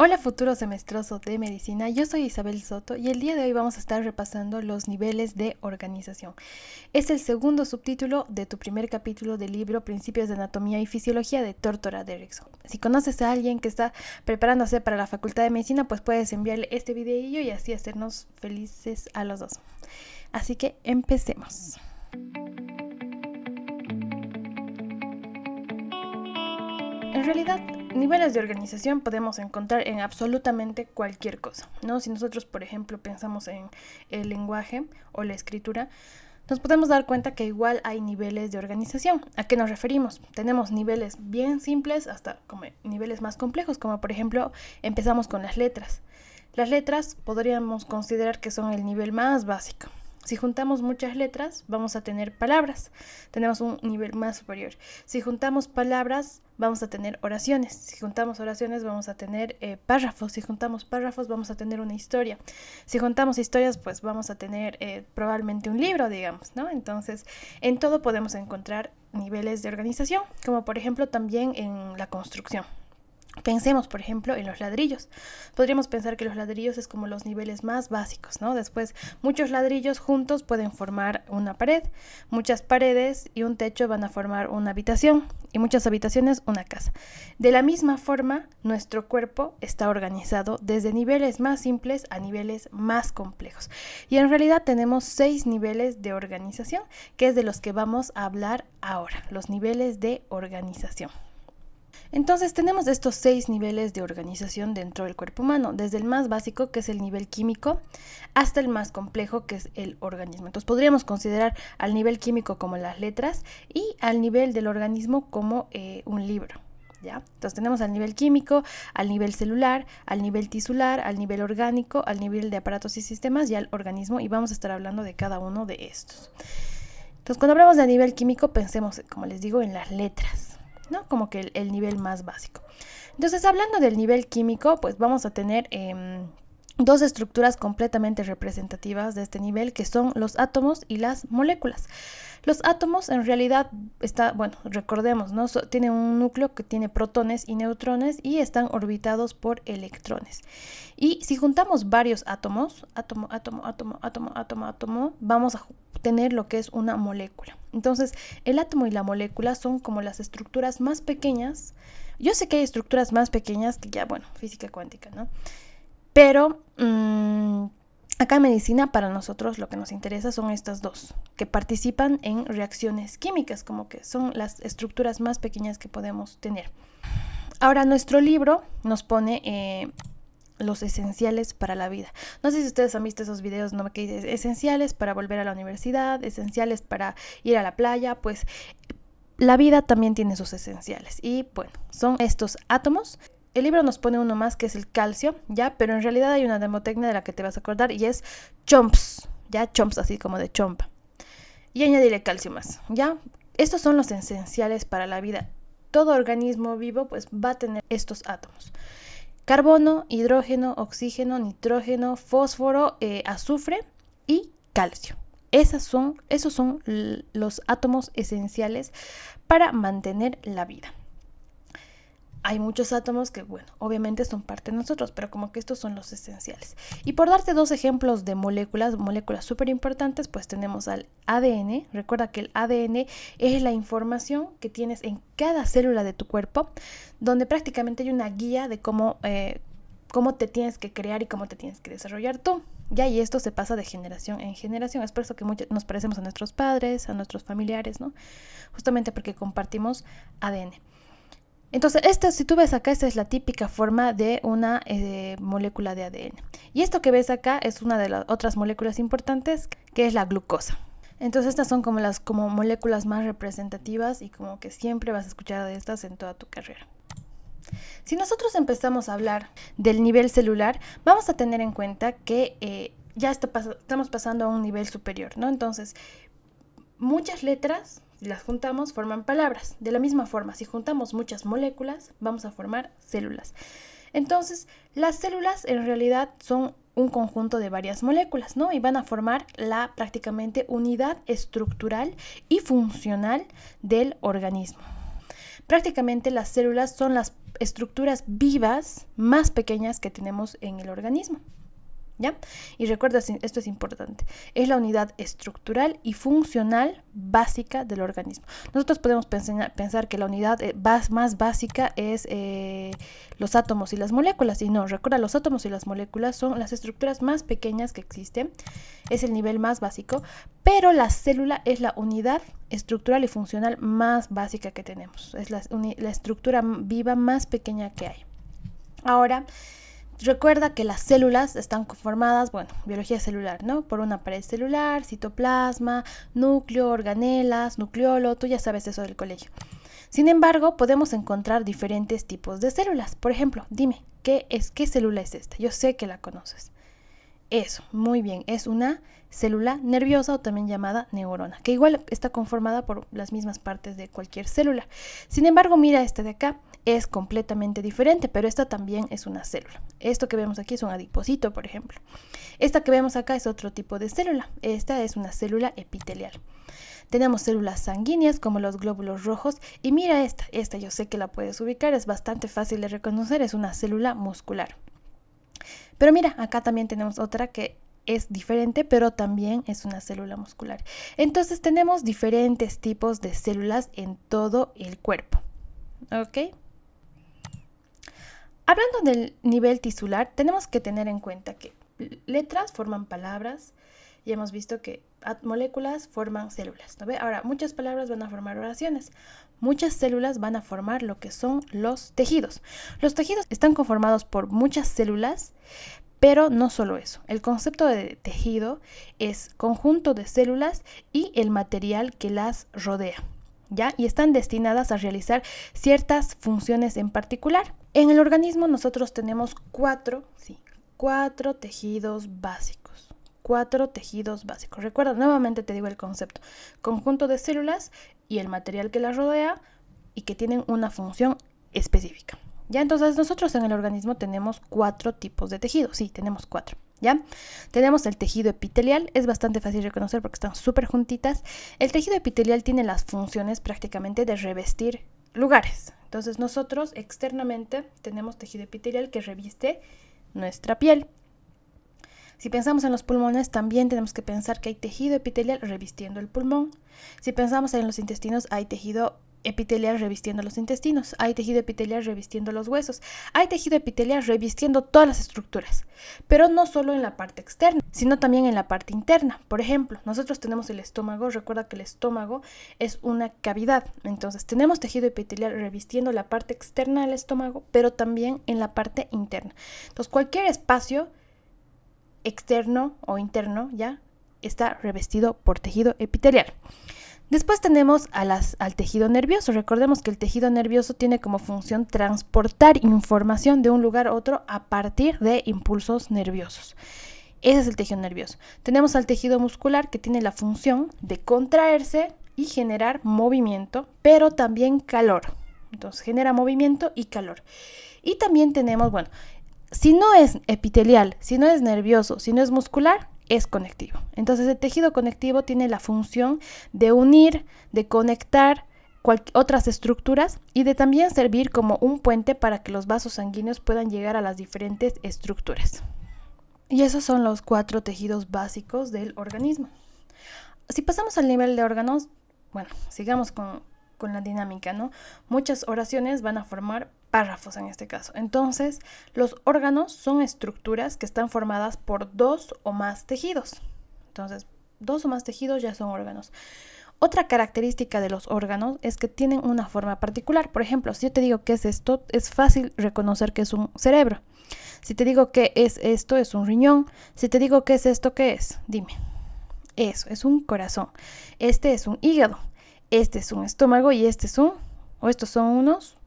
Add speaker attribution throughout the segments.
Speaker 1: Hola futuro semestroso de medicina, yo soy Isabel Soto y el día de hoy vamos a estar repasando los niveles de organización. Es el segundo subtítulo de tu primer capítulo del libro Principios de Anatomía y Fisiología de Tortora Derrickson. Si conoces a alguien que está preparándose para la Facultad de Medicina, pues puedes enviarle este videillo y así hacernos felices a los dos. Así que empecemos. En realidad, niveles de organización podemos encontrar en absolutamente cualquier cosa, ¿no? Si nosotros, por ejemplo, pensamos en el lenguaje o la escritura, nos podemos dar cuenta que igual hay niveles de organización. ¿A qué nos referimos? Tenemos niveles bien simples hasta como niveles más complejos, como por ejemplo, empezamos con las letras. Las letras podríamos considerar que son el nivel más básico. Si juntamos muchas letras, vamos a tener palabras. Tenemos un nivel más superior. Si juntamos palabras, vamos a tener oraciones. Si juntamos oraciones, vamos a tener párrafos. Si juntamos párrafos, vamos a tener una historia. Si juntamos historias, pues vamos a tener probablemente un libro, digamos, ¿no? Entonces, en todo podemos encontrar niveles de organización, como por ejemplo también en la construcción. Pensemos, por ejemplo, en los ladrillos. Podríamos pensar que los ladrillos es como los niveles más básicos, ¿no? Después, muchos ladrillos juntos pueden formar una pared, muchas paredes y un techo van a formar una habitación y muchas habitaciones una casa. De la misma forma, nuestro cuerpo está organizado desde niveles más simples a niveles más complejos. Y en realidad tenemos 6 niveles de organización, que es de los que vamos a hablar ahora, los niveles de organización. Entonces tenemos estos 6 niveles de organización dentro del cuerpo humano, desde el más básico, que es el nivel químico, hasta el más complejo, que es el organismo. Entonces podríamos considerar al nivel químico como las letras y al nivel del organismo como un libro. ¿Ya? Entonces tenemos al nivel químico, al nivel celular, al nivel tisular, al nivel orgánico, al nivel de aparatos y sistemas y al organismo, y vamos a estar hablando de cada uno de estos. Entonces cuando hablamos de nivel químico, pensemos, como les digo, en las letras, ¿no? Como que el nivel más básico. Entonces, hablando del nivel químico, pues vamos a tener dos estructuras completamente representativas de este nivel, que son los átomos y las moléculas. Los átomos en realidad recordemos, ¿no? Tienen un núcleo que tiene protones y neutrones y están orbitados por electrones. Y si juntamos varios átomos, átomo, vamos a tener lo que es una molécula. Entonces, el átomo y la molécula son como las estructuras más pequeñas. Yo sé que hay estructuras más pequeñas que ya, física cuántica, ¿no? Pero acá en medicina, para nosotros lo que nos interesa son estas dos, que participan en reacciones químicas, como que son las estructuras más pequeñas que podemos tener. Ahora, nuestro libro nos pone los esenciales para la vida. No sé si ustedes han visto esos videos, ¿no? Que dicen esenciales para volver a la universidad, esenciales para ir a la playa. Pues la vida también tiene sus esenciales y bueno, son estos átomos. El libro nos pone uno más, que es el calcio, ¿ya? Pero en realidad hay una mnemotecnia de la que te vas a acordar y es chomps, ¿ya? Chomps, así como de chompa. Y añadirle calcio más, ¿ya? Estos son los esenciales para la vida. Todo organismo vivo pues va a tener estos átomos. Carbono, hidrógeno, oxígeno, nitrógeno, fósforo, azufre y calcio. Esos son los átomos esenciales para mantener la vida. Hay muchos átomos que, obviamente son parte de nosotros, pero como que estos son los esenciales. Y por darte dos ejemplos de moléculas súper importantes, pues tenemos al ADN. Recuerda que el ADN es la información que tienes en cada célula de tu cuerpo, donde prácticamente hay una guía de cómo te tienes que crear y cómo te tienes que desarrollar tú. Ya, y esto se pasa de generación en generación. Es por eso que nos parecemos a nuestros padres, a nuestros familiares, ¿no? Justamente porque compartimos ADN. Entonces, si tú ves acá, esta es la típica forma de una molécula de ADN. Y esto que ves acá es una de las otras moléculas importantes, que es la glucosa. Entonces, estas son como las moléculas más representativas y como que siempre vas a escuchar de estas en toda tu carrera. Si nosotros empezamos a hablar del nivel celular, vamos a tener en cuenta que ya estamos pasando a un nivel superior, ¿no? Entonces, muchas letras, si las juntamos, forman palabras. De la misma forma, si juntamos muchas moléculas, vamos a formar células. Entonces, las células en realidad son un conjunto de varias moléculas, ¿no? Y van a formar la prácticamente unidad estructural y funcional del organismo. Prácticamente las células son las estructuras vivas más pequeñas que tenemos en el organismo. ¿Ya? Y recuerda, esto es importante, es la unidad estructural y funcional básica del organismo. Nosotros podemos pensar que la unidad más básica es los átomos y las moléculas, y no, recuerda, los átomos y las moléculas son las estructuras más pequeñas que existen, es el nivel más básico, pero la célula es la unidad estructural y funcional más básica que tenemos, es la estructura viva más pequeña que hay. Ahora, recuerda que las células están conformadas, biología celular, ¿no? Por una pared celular, citoplasma, núcleo, organelas, nucleolo, tú ya sabes eso del colegio. Sin embargo, podemos encontrar diferentes tipos de células. Por ejemplo, dime, ¿qué célula es esta? Yo sé que la conoces. Eso, muy bien, es una célula nerviosa o también llamada neurona, que igual está conformada por las mismas partes de cualquier célula. Sin embargo, mira esta de acá, es completamente diferente, pero esta también es una célula. Esto que vemos aquí es un adipocito, por ejemplo. Esta que vemos acá es otro tipo de célula. Esta es una célula epitelial. Tenemos células sanguíneas como los glóbulos rojos y mira esta yo sé que la puedes ubicar, es bastante fácil de reconocer, es una célula muscular. Pero mira, acá también tenemos otra que es diferente, pero también es una célula muscular. Entonces tenemos diferentes tipos de células en todo el cuerpo. ¿Ok? Hablando del nivel tisular, tenemos que tener en cuenta que letras forman palabras y hemos visto que moléculas forman células, ¿no ve? Ahora, muchas palabras van a formar oraciones. Muchas células van a formar lo que son los tejidos. Los tejidos están conformados por muchas células, pero no solo eso. El concepto de tejido es conjunto de células y el material que las rodea, ¿ya? Y están destinadas a realizar ciertas funciones en particular. En el organismo nosotros tenemos cuatro tejidos básicos. 4 tejidos básicos. Recuerda, nuevamente te digo el concepto. Conjunto de células y el material que las rodea y que tienen una función específica. ¿Ya? Entonces nosotros en el organismo tenemos 4 tipos de tejidos. Sí, tenemos 4. ¿Ya? Tenemos el tejido epitelial. Es bastante fácil de reconocer porque están súper juntitas. El tejido epitelial tiene las funciones prácticamente de revestir lugares. Entonces nosotros externamente tenemos tejido epitelial que reviste nuestra piel. Si pensamos en los pulmones, también tenemos que pensar que hay tejido epitelial revistiendo el pulmón. Si pensamos en los intestinos, hay tejido epitelial revistiendo los intestinos. Hay tejido epitelial revistiendo los huesos. Hay tejido epitelial revistiendo todas las estructuras. Pero no solo en la parte externa, sino también en la parte interna. Por ejemplo, nosotros tenemos el estómago. Recuerda que el estómago es una cavidad. Entonces, tenemos tejido epitelial revistiendo la parte externa del estómago, pero también en la parte interna. Entonces, cualquier espacio externo o interno ya está revestido por tejido epitelial. Después tenemos al tejido nervioso. Recordemos que el tejido nervioso tiene como función transportar información de un lugar a otro a partir de impulsos nerviosos. Ese es el tejido nervioso. Tenemos al tejido muscular que tiene la función de contraerse y generar movimiento, pero también calor. Entonces genera movimiento y calor. Y también tenemos, si no es epitelial, si no es nervioso, si no es muscular, es conectivo. Entonces el tejido conectivo tiene la función de unir, de conectar otras estructuras y de también servir como un puente para que los vasos sanguíneos puedan llegar a las diferentes estructuras. Y esos son los 4 tejidos básicos del organismo. Si pasamos al nivel de órganos, sigamos con la dinámica, ¿no? Muchas oraciones van a formar párrafos en este caso. Entonces, los órganos son estructuras que están formadas por 2 o más tejidos. Entonces, 2 o más tejidos ya son órganos. Otra característica de los órganos es que tienen una forma particular. Por ejemplo, si yo te digo qué es esto, es fácil reconocer que es un cerebro. Si te digo qué es esto, es un riñón. Si te digo qué es esto, ¿qué es? Dime. Eso, es un corazón. Este es un hígado. Este es un estómago y estos son unos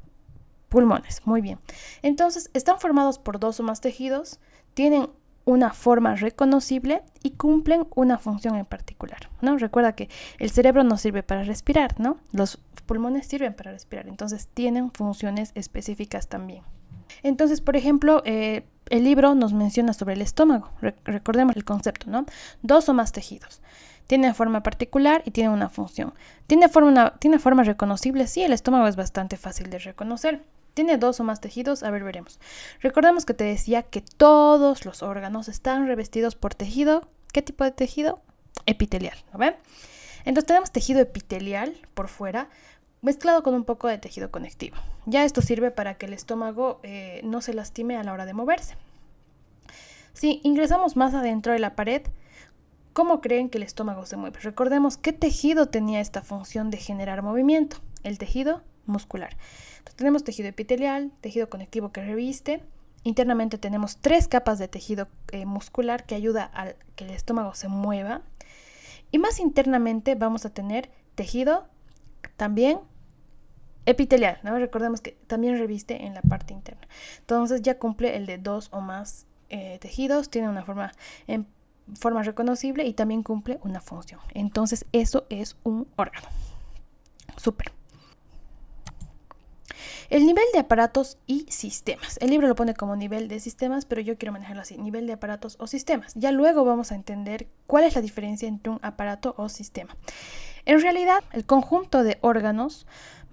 Speaker 1: pulmones. Muy bien. Entonces, están formados por 2 o más tejidos, tienen una forma reconocible y cumplen una función en particular, ¿no? Recuerda que el cerebro no sirve para respirar, ¿no? Los pulmones sirven para respirar, entonces tienen funciones específicas también. Entonces, por ejemplo, el libro nos menciona sobre el estómago. Recordemos el concepto, ¿no? 2 o más tejidos. Tiene forma particular y tiene una función. ¿Tiene forma reconocible? Sí, el estómago es bastante fácil de reconocer. ¿Tiene 2 o más tejidos? A ver, veremos. Recordemos que te decía que todos los órganos están revestidos por tejido. ¿Qué tipo de tejido? Epitelial, ¿no ven? Entonces tenemos tejido epitelial por fuera, mezclado con un poco de tejido conectivo. Ya esto sirve para que el estómago no se lastime a la hora de moverse. Si ingresamos más adentro de la pared, ¿cómo creen que el estómago se mueve? Recordemos qué tejido tenía esta función de generar movimiento, el tejido muscular. Entonces, tenemos tejido epitelial, tejido conectivo que reviste. Internamente tenemos 3 capas de tejido muscular que ayuda a que el estómago se mueva. Y más internamente vamos a tener tejido también epitelial, ¿no? Recordemos que también reviste en la parte interna. Entonces ya cumple el de 2 o más tejidos, tiene una forma reconocible y también cumple una función. Entonces eso es un órgano. Súper. El nivel de aparatos y sistemas. El libro lo pone como nivel de sistemas, pero yo quiero manejarlo así, nivel de aparatos o sistemas. Ya luego vamos a entender cuál es la diferencia entre un aparato o sistema. En realidad, el conjunto de órganos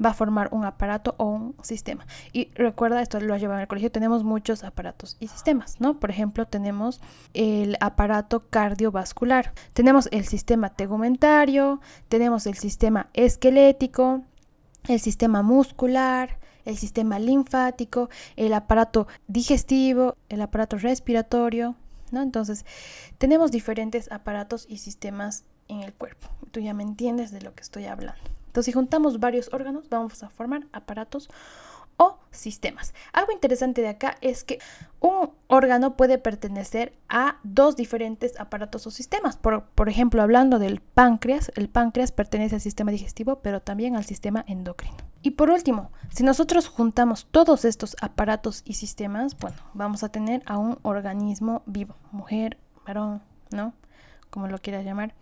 Speaker 1: va a formar un aparato o un sistema. Y recuerda, esto lo has llevado en el colegio, tenemos muchos aparatos y sistemas, ¿no? Por ejemplo, tenemos el aparato cardiovascular, tenemos el sistema tegumentario, tenemos el sistema esquelético, el sistema muscular, el sistema linfático, el aparato digestivo, el aparato respiratorio, ¿no? Entonces, tenemos diferentes aparatos y sistemas en el cuerpo. Tú ya me entiendes de lo que estoy hablando. Entonces, si juntamos varios órganos, vamos a formar aparatos o sistemas. Algo interesante de acá es que un órgano puede pertenecer a 2 diferentes aparatos o sistemas. Por ejemplo, hablando del páncreas, el páncreas pertenece al sistema digestivo, pero también al sistema endocrino. Y por último, si nosotros juntamos todos estos aparatos y sistemas, bueno, vamos a tener a un organismo vivo, mujer, varón, ¿no? Como lo quieras llamar.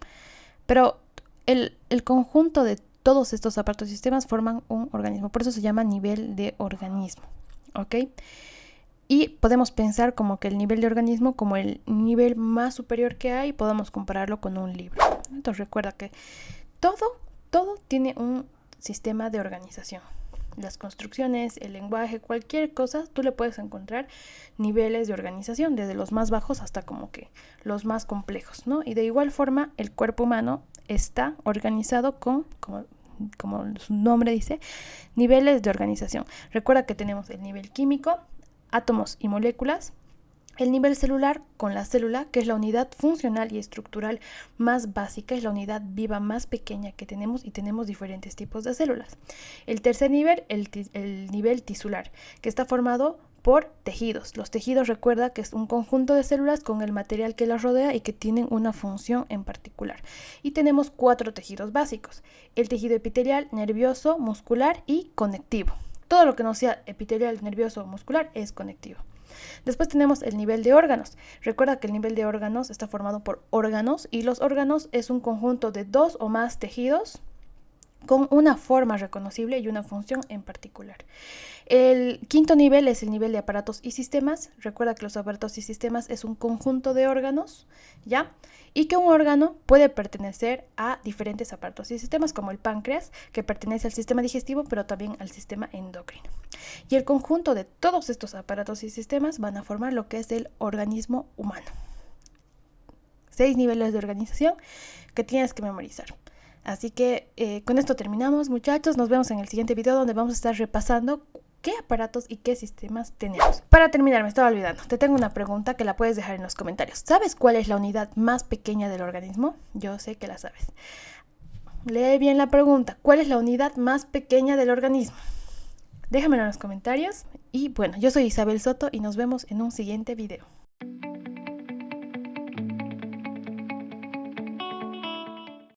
Speaker 1: Pero el conjunto de todos estos aparatos y sistemas forman un organismo. Por eso se llama nivel de organismo, ¿ok? Y podemos pensar como que el nivel de organismo como el nivel más superior que hay, podemos compararlo con un libro. Entonces recuerda que todo tiene un sistema de organización. Las construcciones, el lenguaje, cualquier cosa, tú le puedes encontrar niveles de organización, desde los más bajos hasta como que los más complejos, ¿no? Y de igual forma, el cuerpo humano está organizado con, como su nombre dice, niveles de organización. Recuerda que tenemos el nivel químico, átomos y moléculas, el nivel celular con la célula, que es la unidad funcional y estructural más básica, es la unidad viva más pequeña que tenemos y tenemos diferentes tipos de células. El tercer nivel, el nivel tisular, que está formado por tejidos. Los tejidos, recuerda que es un conjunto de células con el material que las rodea y que tienen una función en particular. Y tenemos 4 tejidos básicos: el tejido epitelial, nervioso, muscular y conectivo. Todo lo que no sea epitelial, nervioso o muscular es conectivo. Después tenemos el nivel de órganos. Recuerda que el nivel de órganos está formado por órganos y los órganos es un conjunto de 2 o más tejidos con una forma reconocible y una función en particular. El quinto nivel es el nivel de aparatos y sistemas. Recuerda que los aparatos y sistemas es un conjunto de órganos, ¿ya? Y que un órgano puede pertenecer a diferentes aparatos y sistemas, como el páncreas, que pertenece al sistema digestivo, pero también al sistema endocrino. Y el conjunto de todos estos aparatos y sistemas van a formar lo que es el organismo humano. 6 niveles de organización que tienes que memorizar. Así que con esto terminamos, muchachos. Nos vemos en el siguiente video, donde vamos a estar repasando qué aparatos y qué sistemas tenemos. Para terminar, me estaba olvidando, te tengo una pregunta que la puedes dejar en los comentarios. ¿Sabes cuál es la unidad más pequeña del organismo? Yo sé que la sabes. Lee bien la pregunta. ¿Cuál es la unidad más pequeña del organismo? Déjamelo en los comentarios. Y bueno, yo soy Isabel Soto y nos vemos en un siguiente video.